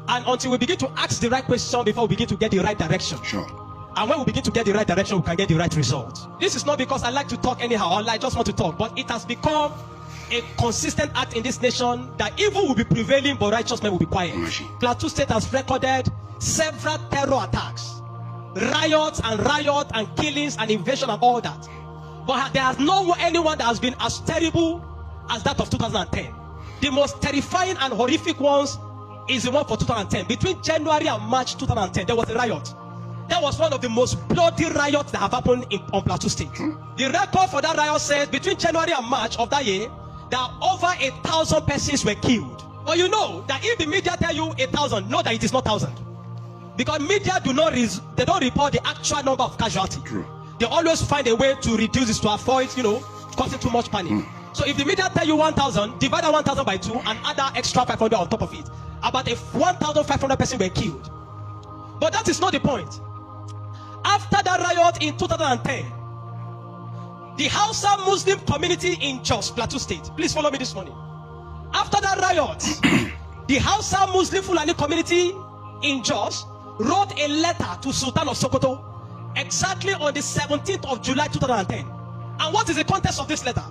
And until we begin to ask the right question before we begin to get the right direction. Sure. And when we begin to get the right direction, we can get the right result. This is not because I like to talk anyhow, or I just want to talk, but it has become a consistent act in this nation that evil will be prevailing, but righteous men will be quiet. Plateau State has recorded several terror attacks, riots and killings and invasion and all that. But there has no anyone that has been as terrible as that of 2010. The most terrifying and horrific ones is the one for 2010. Between January and March 2010, there was a riot. That was one of the most bloody riots that have happened on Plateau State. The record for that riot says between January and March of that year, that over 1,000 persons were killed. But you know that if the media tell you 1,000, know that it is not 1,000. Because media they don't report the actual number of casualties. True. They always find a way to reduce it to avoid, causing too much panic. So if the media tell you 1,000, divide that 1,000 by 2 and add that extra 500 on top of it. About 1,500 persons were killed. But that is not the point. After that riot in 2010, the Hausa Muslim community in Jos, Plateau State, please follow me this morning. After that riot, the Hausa Muslim Fulani community in Jos wrote a letter to Sultan of Sokoto exactly on the 17th of July 2010. And what is the context of this letter?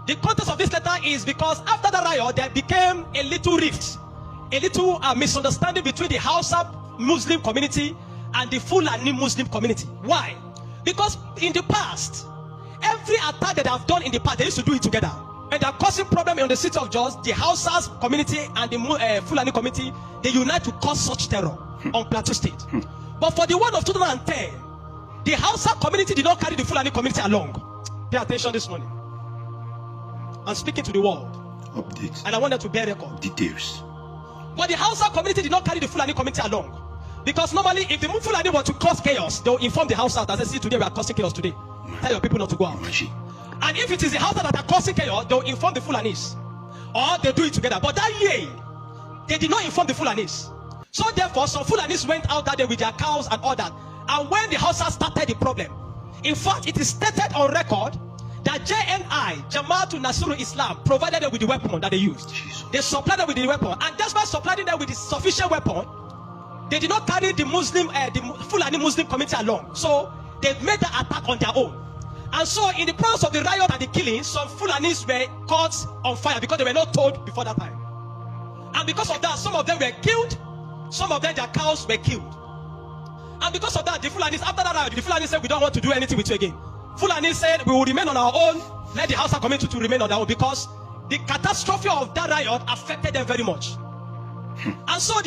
The context of this letter is because after the riot, there became a little rift, a little misunderstanding between the Hausa Muslim community and the Fulani Muslim community. Why? Because in the past, every attack that they have done in the past, they used to do it together. And they are causing problem in the city of Jos. The Hausas community and the Fulani community, they unite to cause such terror on Plateau State. But for the one of 2010, the Hausa community did not carry the Fulani community along. Pay attention this morning. I'm speaking to the world. Updates. And I want them to bear record. Details. But the Hausa community did not carry the Fulani community along. Because normally, if the Fulani want to cause chaos, they'll inform the Hausa that they see today we are causing chaos today. Tell your people not to go out. And if it is the Hausa that are causing chaos, they'll inform the Fulanis. Or they do it together. But that year, they did not inform the Fulanis. So therefore, some Fulanis went out that day with their cows and all that. And when the Hausa started the problem, in fact, it is stated on record that JNI, Jamaatul Nasrul Islam, provided them with the weapon that they used. They supplied them with the weapon. And just by supplying them with the sufficient weapon, they did not carry the Fulani Muslim community along. So they made the attack on their own. And so in the process of the riot and the killing, some Fulanis were caught on fire because they were not told before that time. And because of that, some of them were killed. Some of them, their cows were killed. And because of that, the Fulanis, after that riot, the Fulanis said, we don't want to do anything with you again. Fulani said, we will remain on our own. Let the Hausa community to remain on their own, because the catastrophe of that riot affected them very much. And so